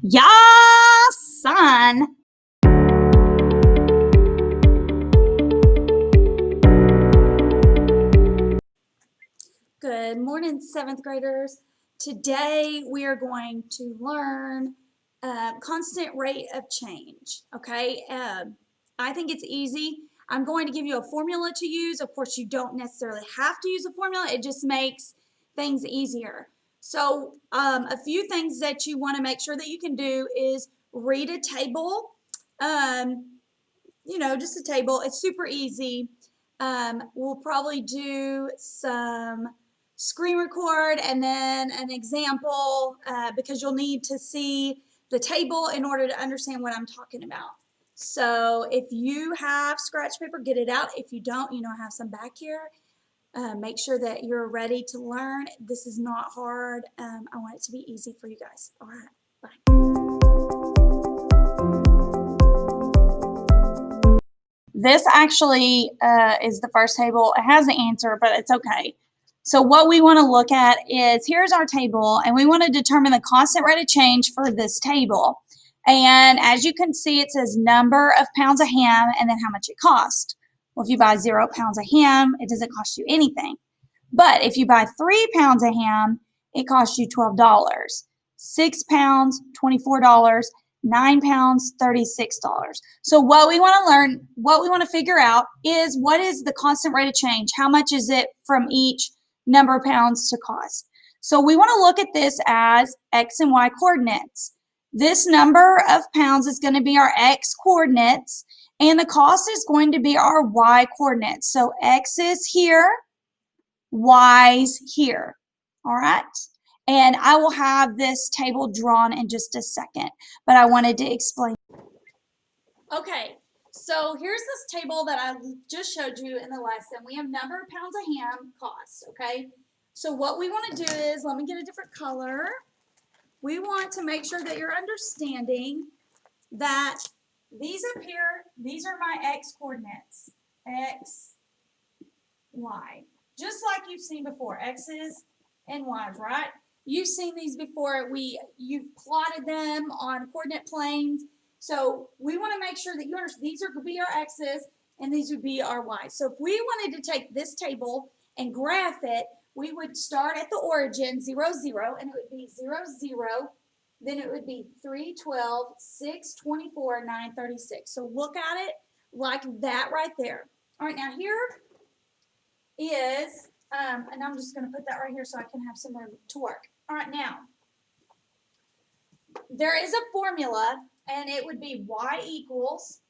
Yeah, son. Good morning, seventh graders. Today we are going to learn constant rate of change. Okay, I think it's easy. I'm going to give you a formula to use. Of course, you don't necessarily have to use a formula. It just makes things easier. So a few things that you want to make sure that you can do is read a table. Just a table. It's super easy. We'll probably do some screen record and then an example because you'll need to see the table in order to understand what I'm talking about. So if you have scratch paper, get it out. If you don't, I have some back here. Make sure that you're ready to learn. This is not hard. I want it to be easy for you guys. All right, bye. This actually is the first table. It has the answer, but it's okay. So what we want to look at is, here's our table, and we want to determine the constant rate of change for this table. And as you can see, it says number of pounds of ham and then how much it costs. Well, if you buy 0 pounds of ham, it doesn't cost you anything. But if you buy 3 pounds of ham, it costs you $12. 6 pounds, $24. 9 pounds, $36. So what we want to learn, what we want to figure out is, what is the constant rate of change? How much is it from each number of pounds to cost? So we want to look at this as X and Y coordinates. This number of pounds is going to be our X coordinates, and the cost is going to be our Y coordinates. So X is here, Y's here. All right. And I will have this table drawn in just a second, but I wanted to explain. Okay, so here's this table that I just showed you in the lesson. We have number of pounds of ham costs, okay? So what we want to do is, let me get a different color. We want to make sure that you're understanding that these up here, these are my X coordinates, X, Y. Just like you've seen before, X's and Y's, right? You've seen these before. You've plotted them on coordinate planes. So we want to make sure that you understand these are going to be our X's and these would be our Y's. So if we wanted to take this table and graph it, we would start at the origin, 0, 0, and it would be 0, 0. Then it would be 3, 12, 6, 24, 9, 36. So look at it like that right there. All right, now here is, and I'm just going to put that right here so I can have some room to work. All right, now, there is a formula, and it would be y equals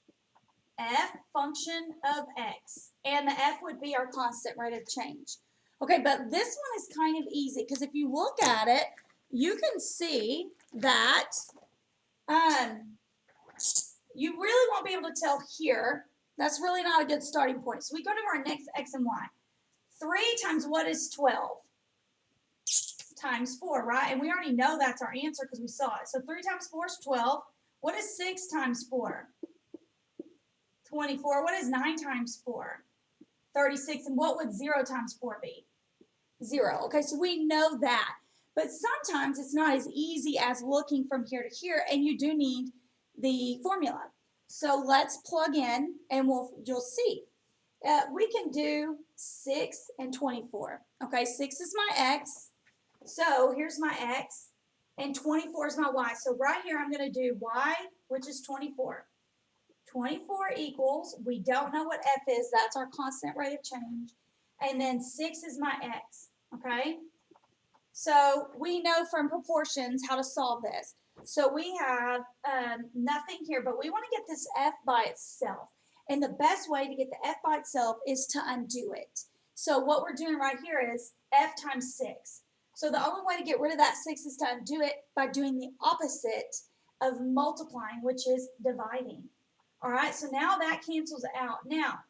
f function of x, and the f would be our constant rate of change. Okay, but this one is kind of easy, because if you look at it, you can see that you really won't be able to tell here. That's really not a good starting point. So we go to our next x and y. 3 times what is 12? Times 4, right? And we already know that's our answer because we saw it. So 3 times 4 is 12. What is 6 times 4? 24. What is 9 times 4? 36. And what would 0 times 4 be? 0. Okay, so we know that. But sometimes it's not as easy as looking from here to here, and you do need the formula. So let's plug in, and you'll see. We can do 6 and 24. Okay, 6 is my X. So here's my X, and 24 is my Y. So right here, I'm going to do Y, which is 24. 24 equals, we don't know what F is. That's our constant rate of change. And then 6 is my X. Okay? So we know from proportions how to solve this. So we have nothing here, but we want to get this F by itself. And the best way to get the F by itself is to undo it. So what we're doing right here is F times 6. So the only way to get rid of that 6 is to undo it by doing the opposite of multiplying, which is dividing. All right, so now that cancels out. Now,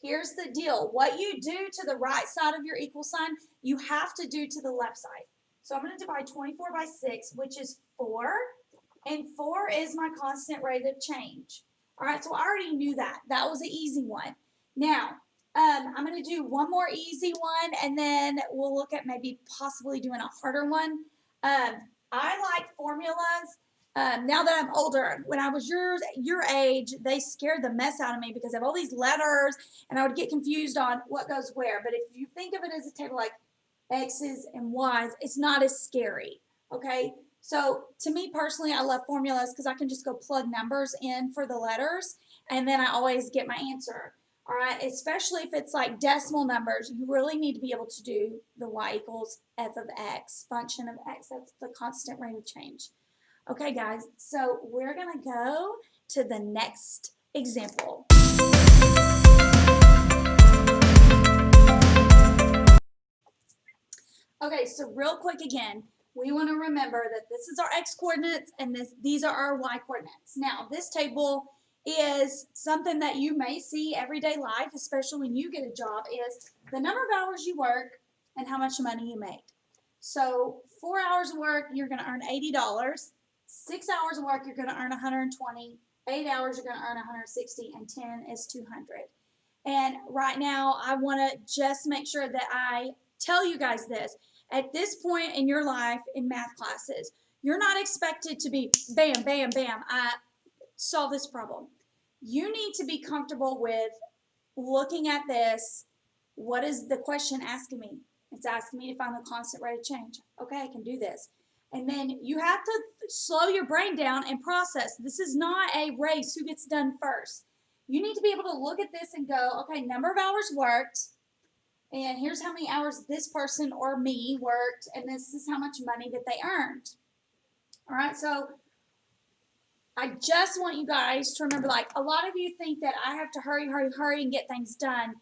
here's the deal. What you do to the right side of your equal sign, you have to do to the left side. So I'm going to divide 24 by 6, which is 4. And 4 is my constant rate of change. All right, so I already knew that. That was an easy one. Now, I'm going to do one more easy one, and then we'll look at maybe possibly doing a harder one. I like formulas now that I'm older, when I was your age, they scared the mess out of me because of all these letters, and I would get confused on what goes where. But if you think of it as a table like X's and Y's, it's not as scary. Okay. So to me personally, I love formulas because I can just go plug numbers in for the letters, and then I always get my answer. All right. Especially if it's like decimal numbers, you really need to be able to do the y equals f of x, function of x. That's the constant rate of change. Okay, guys, so we're going to go to the next example. Okay, so real quick again, we want to remember that this is our x coordinates and these are our y coordinates. Now, this table is something that you may see everyday life, especially when you get a job, is the number of hours you work and how much money you make. So 4 hours of work, you're going to earn $80. 6 hours of work, you're going to earn 120. 8 hours, you're going to earn 160, and 10 is 200. And right now, I want to just make sure that I tell you guys this. At this point in your life in math classes, you're not expected to be bam, bam, bam, I solve this problem. You need to be comfortable with looking at this. What is the question asking me? It's asking me to find the constant rate of change. Okay, I can do this. And then you have to slow your brain down and process. This is not a race who gets done first. You need to be able to look at this and go, okay, number of hours worked, and here's how many hours this person or me worked, and this is how much money that they earned. All right, so I just want you guys to remember, like, a lot of you think that I have to hurry, hurry, hurry and get things done.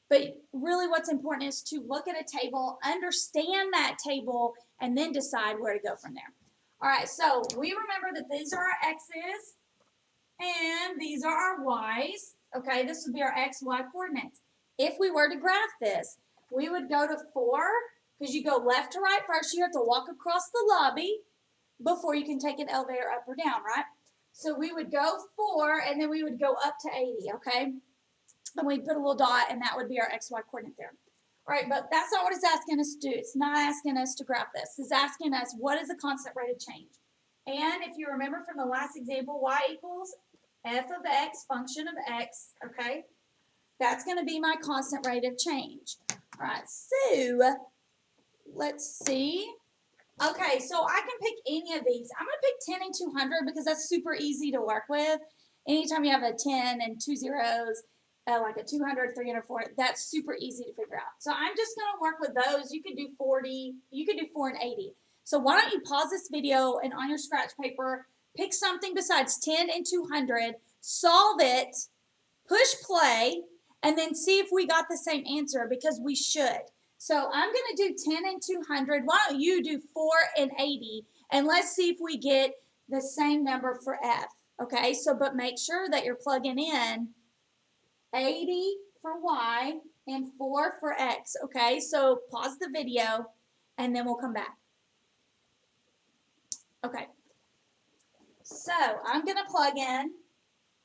But really what's important is to look at a table, understand that table, and then decide where to go from there. All right, so we remember that these are our X's and these are our Y's. Okay, this would be our X, Y coordinates. If we were to graph this, we would go to 4, because you go left to right first. You have to walk across the lobby before you can take an elevator up or down, right? So we would go 4, and then we would go up to 80, okay? And we'd put a little dot, and that would be our XY coordinate there. All right, but that's not what it's asking us to do. It's not asking us to graph this. It's asking us what is the constant rate of change. And if you remember from the last example, y equals f of x, function of x, okay? That's going to be my constant rate of change. All right, so let's see. Okay, so I can pick any of these. I'm going to pick 10 and 200 because that's super easy to work with. Anytime you have a 10 and 2 zeros, like a 200, 300, 400, that's super easy to figure out. So I'm just going to work with those. You could do 40, you could do 4 and 80. So why don't you pause this video and on your scratch paper, pick something besides 10 and 200, solve it, push play, and then see if we got the same answer because we should. So I'm going to do 10 and 200. Why don't you do 4 and 80? And let's see if we get the same number for F. Okay, so but make sure that you're plugging in 80 for Y and 4 for X. Okay, so pause the video and then we'll come back. Okay, so I'm going to plug in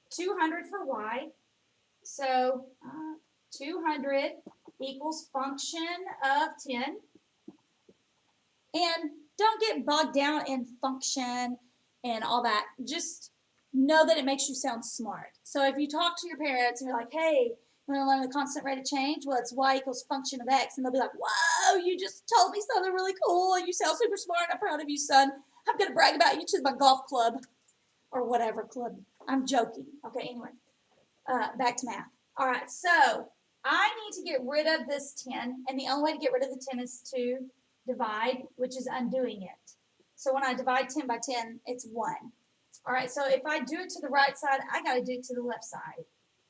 200 for Y. So 200 equals function of 10. And don't get bogged down in function and all that. Just know that it makes you sound smart. So if you talk to your parents and you're like, hey, you want to learn the constant rate of change? Well, it's y equals function of x. And they'll be like, whoa, you just told me something really cool. And you sound super smart. I'm proud of you, son. I'm going to brag about you to my golf club or whatever club. I'm joking. Okay, anyway, back to math. All right, so I need to get rid of this 10. And the only way to get rid of the 10 is to divide, which is undoing it. So when I divide 10 by 10, it's 1. All right, so if I do it to the right side, I got to do it to the left side.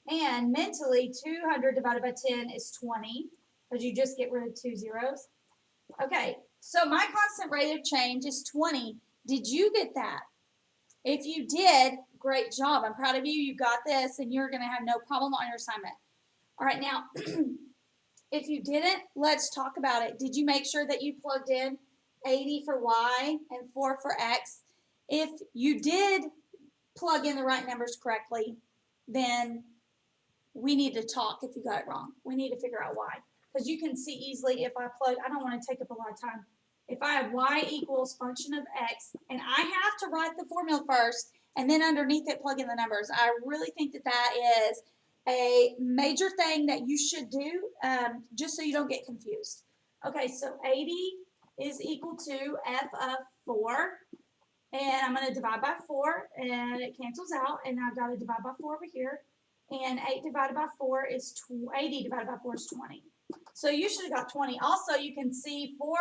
And mentally, 200 divided by 10 is 20, because you just get rid of 2 zeros. Okay, so my constant rate of change is 20. Did you get that? If you did, great job. I'm proud of you. You got this, and you're going to have no problem on your assignment. All right, now, if you didn't, let's talk about it. Did you make sure that you plugged in 80 for Y and 4 for X? If you did plug in the right numbers correctly, then we need to talk if you got it wrong. We need to figure out why. Because you can see easily if I plug, I don't want to take up a lot of time. if I have y equals function of x, and I have to write the formula first, and then underneath it plug in the numbers. I really think that that is a major thing that you should do, just so you don't get confused. Okay, so 80 is equal to f of 4, and I'm going to divide by 4, and it cancels out, and I've got to divide by 4 over here, and 8 divided by 4 is 80 divided by 4 is 20. So you should have got 20. Also, you can see 4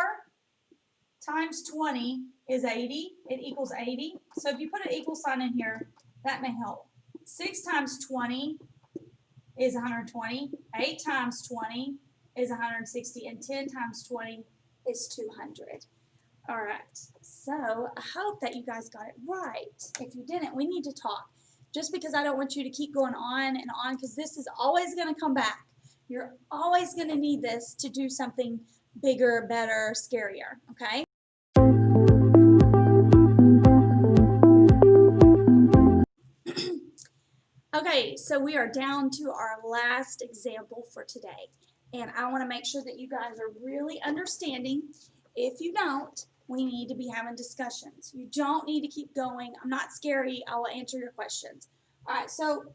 times 20 is 80. It equals 80. So if you put an equal sign in here, that may help. 6 times 20 is 120. 8 times 20 is 160. And 10 times 20 is 200. All right. So I hope that you guys got it right. If you didn't, we need to talk. Just because I don't want you to keep going on and on, because this is always going to come back. You're always going to need this to do something bigger, better, scarier, okay? Okay, so we are down to our last example for today. And I want to make sure that you guys are really understanding. If you don't, we need to be having discussions. You don't need to keep going. I'm not scary. I will answer your questions. All right, so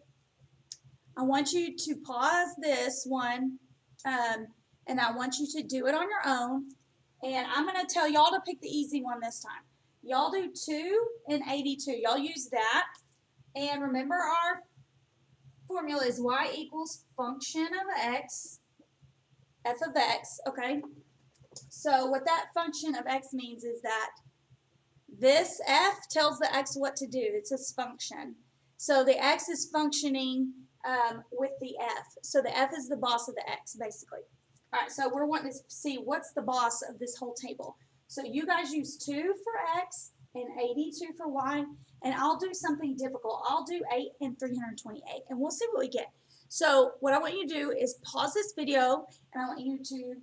I want you to pause this one, and I want you to do it on your own. And I'm going to tell y'all to pick the easy one this time. Y'all do 2 and 82. Y'all use that. And remember, our formula is y equals function of x, f of x, okay? So what that function of x means is that this f tells the x what to do. It's its function. So the x is functioning with the f. So the f is the boss of the x, basically. All right, so we're wanting to see what's the boss of this whole table. So you guys use 2 for x and 82 for y, and I'll do something difficult. I'll do 8 and 328, and we'll see what we get. So what I want you to do is pause this video, and I want you to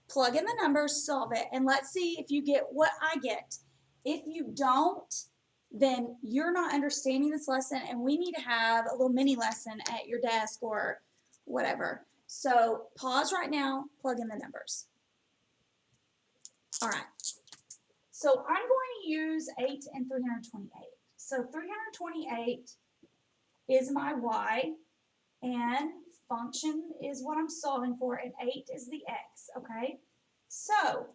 plug in the numbers, solve it, and let's see if you get what I get. If you don't, then you're not understanding this lesson, and we need to have a little mini lesson at your desk or whatever. So pause right now, plug in the numbers. All right. So I'm going to use 8 and 328. So 328 is my y, and function is what I'm solving for, and 8 is the x, okay? So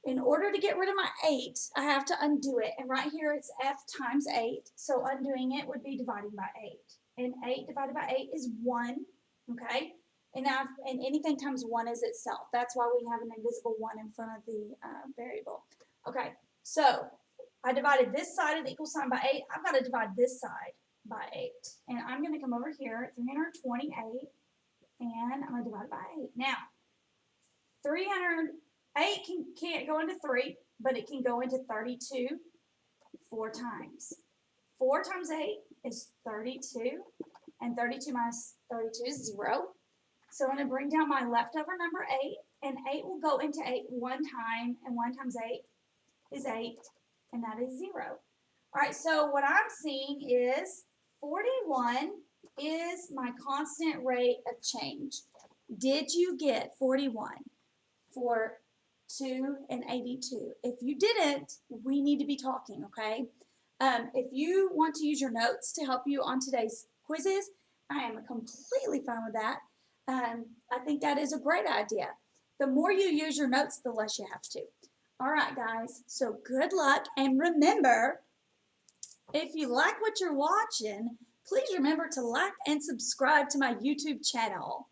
in order to get rid of my 8, I have to undo it. And right here it's f times 8. So undoing it would be dividing by 8. And 8 divided by 8 is 1, okay? And anything times 1 is itself. That's why we have an invisible 1 in front of the variable. Okay, so I divided this side of the equal sign by 8. I've got to divide this side by 8. And I'm going to come over here at 328, and I'm going to divide by 8. Now, 308 can't go into 3, but it can go into 32 4 times. 4 times 8 is 32, and 32 minus 32 is 0. So I'm going to bring down my leftover number 8, and 8 will go into 8 one time, and 1 times 8 is 8, and that is 0. All right, so what I'm seeing is 41 is my constant rate of change. Did you get 41 for 2 and 82? If you didn't, we need to be talking, okay? If you want to use your notes to help you on today's quizzes, I am completely fine with that. I think that is a great idea. The more you use your notes, the less you have to. All right, guys, so good luck. And remember, if you like what you're watching, please remember to like and subscribe to my YouTube channel.